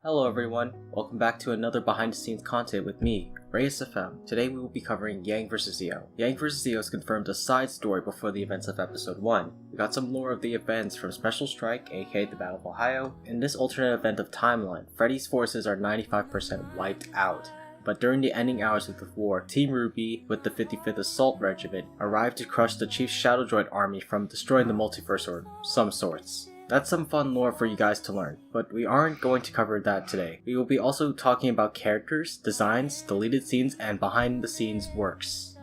Hello everyone, welcome back to another behind the scenes content with me, RaySFM. Today we will be covering Yang vs. Ello. Yang vs. Ello is confirmed a side story before the events of episode 1. We got some lore of the events from Special Strike, aka the Battle of Ohio. In this alternate event of timeline, Freddy's forces are 95% wiped out. But during the ending hours of the war, Team Ruby, with the 55th Assault Regiment, arrived to crush the Chief's Shadow Droid army from destroying the multiverse or some sorts. That's some fun lore for you guys to learn, but we aren't going to cover that today. We will be also talking about characters, designs, deleted scenes, and behind the scenes works.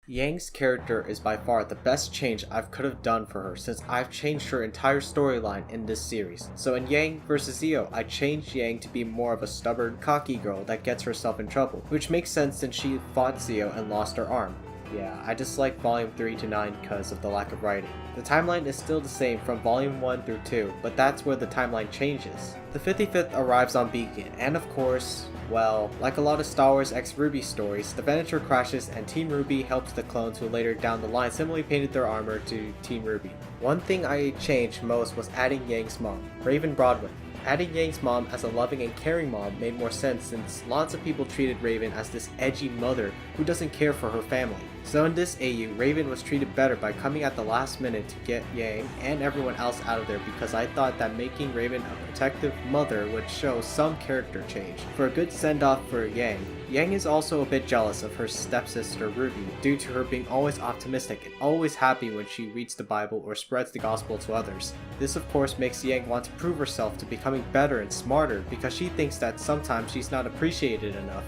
Yang's character is by far the best change I could have done for her since I've changed her entire storyline in this series. So in Yang vs. Ello, I changed Yang to be more of a stubborn, cocky girl that gets herself in trouble, which makes sense since she fought Zio and lost her arm. Yeah, I dislike Volume 3 to 9 because of the lack of writing. The timeline is still the same from Volume 1 through 2, but that's where the timeline changes. The 55th arrives on Beacon, and of course, well, like a lot of Star Wars X Ruby stories, the Venator crashes and Team Ruby helps the clones who later down the line similarly painted their armor to Team Ruby. One thing I changed most was adding Yang's mom, Raven Broadway. Adding Yang's mom as a loving and caring mom made more sense since lots of people treated Raven as this edgy mother who doesn't care for her family. So in this AU, Raven was treated better by coming at the last minute to get Yang and everyone else out of there because I thought that making Raven a protective mother would show some character change. For a good send-off for Yang, Yang is also a bit jealous of her stepsister Ruby due to her being always optimistic and always happy when she reads the Bible or spreads the gospel to others. This of course makes Yang want to prove herself to becoming better and smarter because she thinks that sometimes she's not appreciated enough.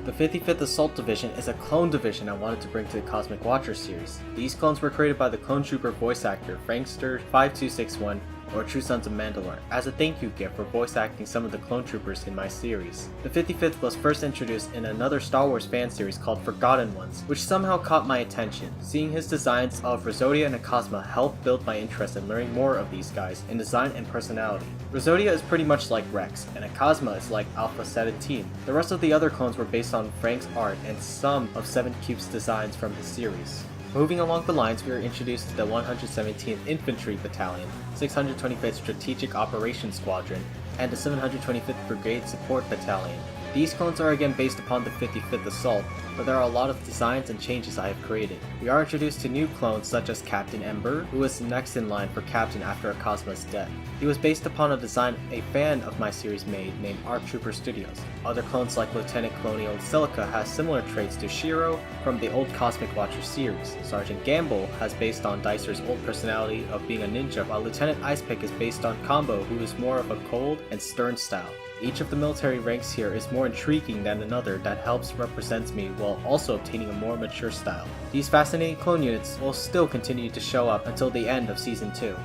The 55th Assault Division is a clone division I wanted to bring to the Cosmic Watcher series. These clones were created by the Clone Trooper voice actor Frankster5261 or True Sons of Mandalore as a thank you gift for voice acting some of the clone troopers in my series. The 55th was first introduced in another Star Wars fan series called Forgotten Ones, which somehow caught my attention. Seeing his designs of Rosodia and Akasma helped build my interest in learning more of these guys in design and personality. Rosodia is pretty much like Rex, and Akasma is like Alpha 17. The rest of the other clones were based on Frank's art and some of 7 Cube's designs from his series. Moving along the lines, we were introduced to the 117th Infantry Battalion, 625th Strategic Operations Squadron, and the 725th Brigade Support Battalion. These clones are again based upon the 55th Assault, but there are a lot of designs and changes I have created. We are introduced to new clones such as Captain Ember, who is next in line for Captain after Akasma's death. He was based upon a design a fan of my series made named Art Trooper Studios. Other clones like Lieutenant Colonial Silica has similar traits to Shiro from the old Cosmic Watcher series. Sergeant Gamble has based on Dicer's old personality of being a ninja, while Lieutenant Icepick is based on Combo, who is more of a cold and stern style. Each of the military ranks here is more intriguing than another that helps represent me while also obtaining a more mature style. These fascinating clone units will still continue to show up until the end of Season 2.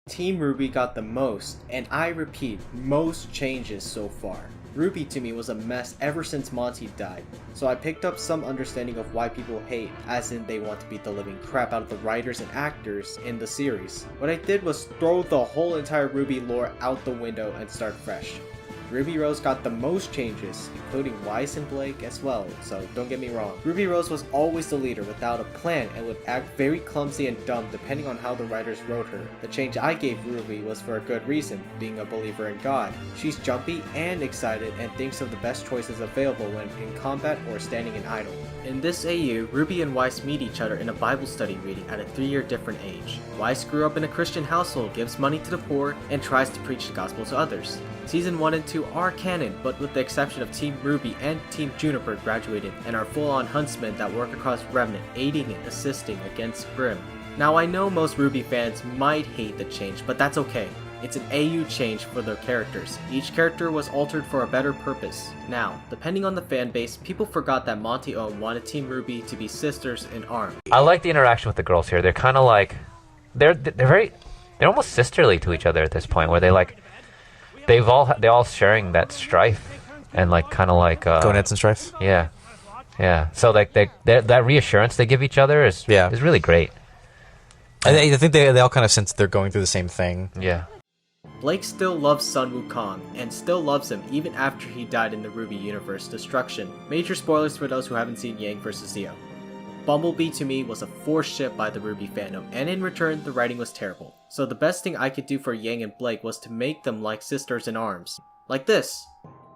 Team Ruby got the most, and I repeat, most changes so far. Ruby to me was a mess ever since Monty died, so I picked up some understanding of why people hate, as in they want to beat the living crap out of the writers and actors in the series. What I did was throw the whole entire Ruby lore out the window and start fresh. Ruby Rose got the most changes, including Weiss and Blake as well, so don't get me wrong. Ruby Rose was always the leader without a plan and would act very clumsy and dumb depending on how the writers wrote her. The change I gave Ruby was for a good reason, being a believer in God. She's jumpy and excited and thinks of the best choices available when in combat or standing in idle. In this AU, Ruby and Weiss meet each other in a Bible study reading at a 3-year different age. Weiss grew up in a Christian household, gives money to the poor, and tries to preach the gospel to others. Season 1 and 2 are canon, but with the exception of Team Ruby and Team Juniper graduated and are full-on huntsmen that work across Remnant, aiding and assisting against Grimm. Now I know most Ruby fans might hate the change, but that's okay. It's an AU change for their characters. Each character was altered for a better purpose. Now, depending on the fan base, people forgot that Monty O wanted Team Ruby to be sisters in arms. I like the interaction with the girls here. They're kind of like, they're almost sisterly to each other at this point, where they all sharing that strife and like kind of like gonads and strife. Yeah. So like that reassurance they give each other is really great. I think they all kind of sense they're going through the same thing. Yeah. Blake still loves Sun Wukong, and still loves him even after he died in the Ruby Universe Destruction. Major spoilers for those who haven't seen Yang vs. Zio. Bumblebee to me was a forced ship by the RWBY fandom, and in return, the writing was terrible. So the best thing I could do for Yang and Blake was to make them like sisters in arms. Like this.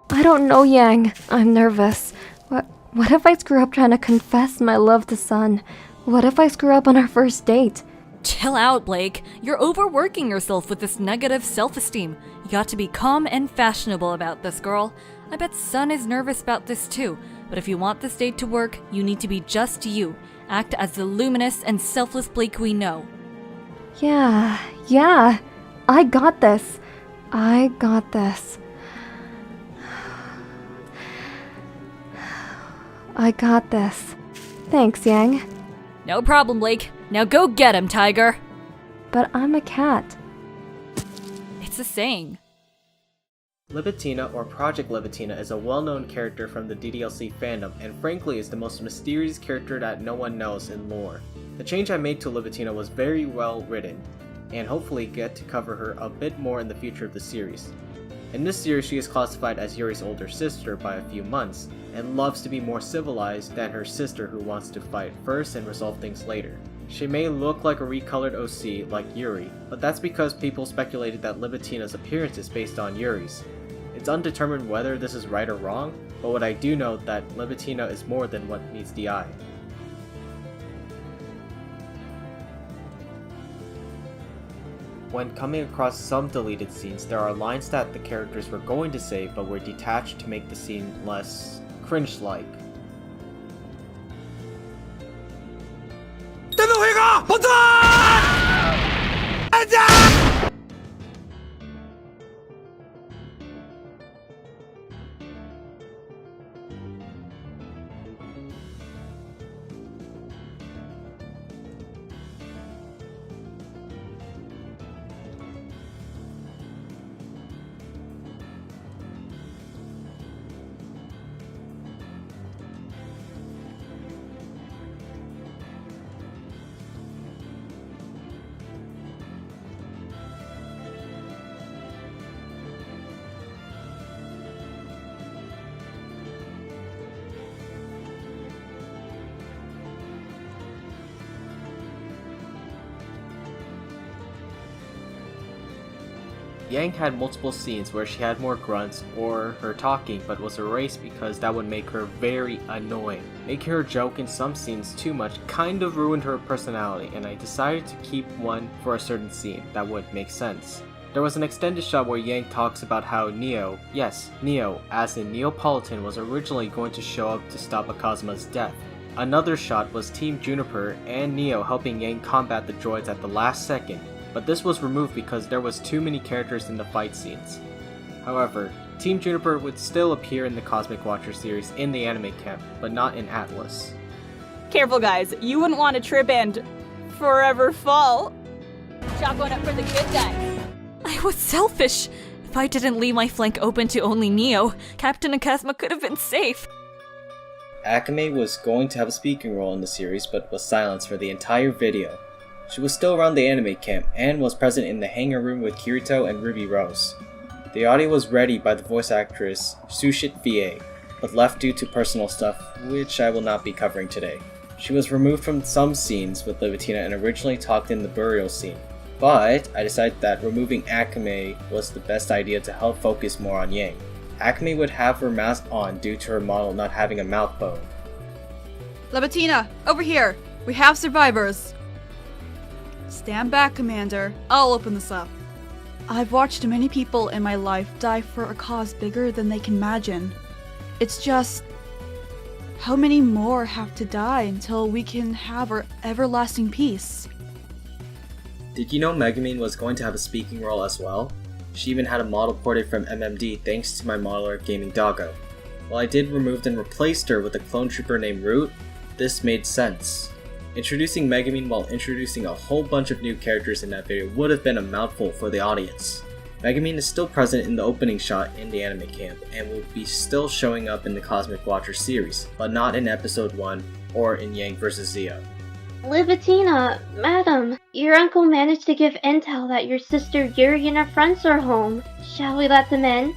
I don't know, Yang. I'm nervous. What if I screw up trying to confess my love to Sun? What if I screw up on our first date? Chill out, Blake. You're overworking yourself with this negative self-esteem. You got to be calm and fashionable about this, girl. I bet Sun is nervous about this too, but if you want this date to work, you need to be just you. Act as the luminous and selfless Blake we know. Yeah. I got this. I got this. Thanks, Yang. No problem, Blake. Now go get him, Tiger. But I'm a cat. It's a saying. Levitina, or Project Levitina, is a well-known character from the DDLC fandom, and frankly is the most mysterious character that no one knows in lore. The change I made to Levitina was very well written, and hopefully get to cover her a bit more in the future of the series. In this series, she is classified as Yuri's older sister by a few months, and loves to be more civilized than her sister who wants to fight first and resolve things later. She may look like a recolored OC like Yuri, but that's because people speculated that Levitina's appearance is based on Yuri's. It's undetermined whether this is right or wrong, but what I do know that Levitina is more than what meets the eye. When coming across some deleted scenes, there are lines that the characters were going to say but were detached to make the scene less cringe-like. Yang had multiple scenes where she had more grunts or her talking, but was erased because that would make her very annoying. Making her joke in some scenes too much kind of ruined her personality, and I decided to keep one for a certain scene that would make sense. There was an extended shot where Yang talks about how Neo, yes, Neo, as in Neapolitan, was originally going to show up to stop Akazuma's death. Another shot was Team Juniper and Neo helping Yang combat the droids at the last second, but this was removed because there was too many characters in the fight scenes. However, Team Juniper would still appear in the Cosmic Watcher series in the anime camp, but not in Atlas. Careful, guys. You wouldn't want to trip and forever fall. Chalk one up for the good guys. I was selfish. If I didn't leave my flank open to only Neo, Captain Akazuma could have been safe. Akame was going to have a speaking role in the series, but was silenced for the entire video. She was still around the anime camp, and was present in the hangar room with Kirito and Ruby Rose. The audio was ready by the voice actress Sushit VA, but left due to personal stuff, which I will not be covering today. She was removed from some scenes with Levitina and originally talked in the burial scene, but I decided that removing Akame was the best idea to help focus more on Yang. Akame would have her mask on due to her model not having a mouth bone. Levitina, over here! We have survivors! Stand back, Commander. I'll open this up. I've watched many people in my life die for a cause bigger than they can imagine. It's just... how many more have to die until we can have our everlasting peace? Did you know Megamin was going to have a speaking role as well? She even had a model ported from MMD thanks to my modeler Gaming Doggo. While I did remove and replaced her with a clone trooper named Root, this made sense. Introducing Megamin while introducing a whole bunch of new characters in that video would have been a mouthful for the audience. Megamin is still present in the opening shot in the anime camp and will be still showing up in the Cosmic Watcher series, but not in episode 1 or in Yang vs. Zeo. Levitina, madam, your uncle managed to give intel that your sister Yuri and her friends are home. Shall we let them in?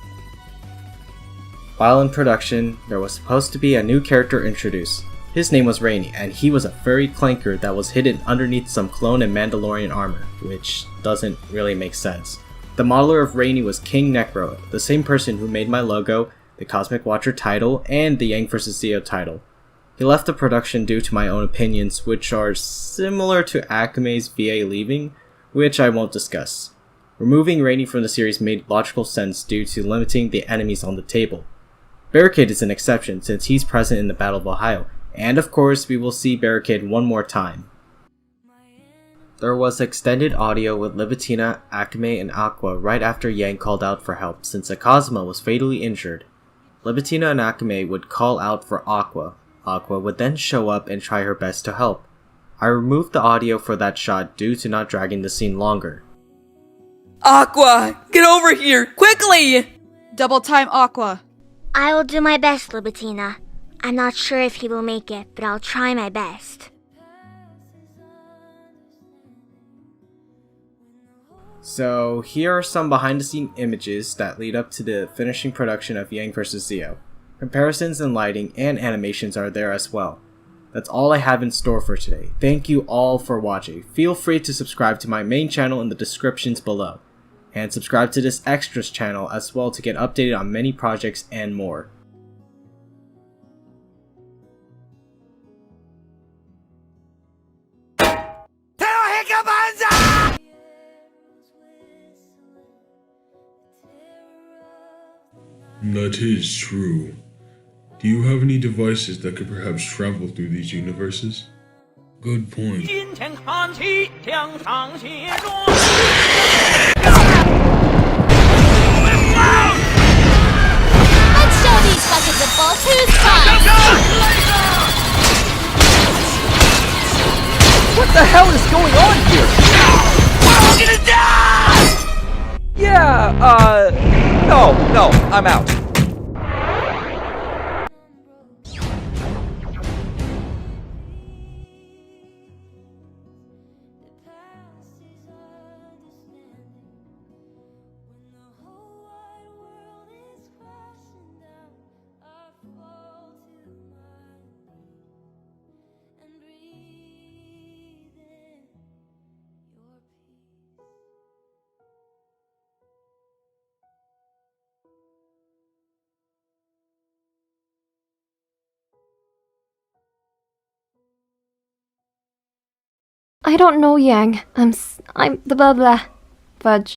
While in production, there was supposed to be a new character introduced. His name was Rainey, and he was a furry clanker that was hidden underneath some clone and Mandalorian armor, which doesn't really make sense. The modeler of Rainey was King Necro, the same person who made my logo, the Cosmic Watcher title, and the Yang vs. Zeo title. He left the production due to my own opinions, which are similar to Akame's VA leaving, which I won't discuss. Removing Rainey from the series made logical sense due to limiting the enemies on the table. Barricade is an exception since he's present in the Battle of Ohio, and of course we will see Barricade one more time. There was extended audio with Levitina, Akame, and Aqua right after Yang called out for help since Akazuma was fatally injured. Levitina and Akame would call out for Aqua. Aqua would then show up and try her best to help. I removed the audio for that shot due to not dragging the scene longer. Aqua, get over here, quickly! Double time Aqua. I will do my best, Levitina. I'm not sure if he will make it, but I'll try my best. So here are some behind the scene images that lead up to the finishing production of Yang vs. Zeo. Comparisons in lighting and animations are there as well. That's all I have in store for today. Thank you all for watching. Feel free to subscribe to my main channel in the descriptions below. And subscribe to this Extras channel as well to get updated on many projects and more. That is true. Do you have any devices that could perhaps travel through these universes? Good point. Let's show these buckets of balls who's fine! What the hell is going on here? We're all gonna die! Yeah, no, I'm out. I don't know, Yang. I'm blah blah. Fudge.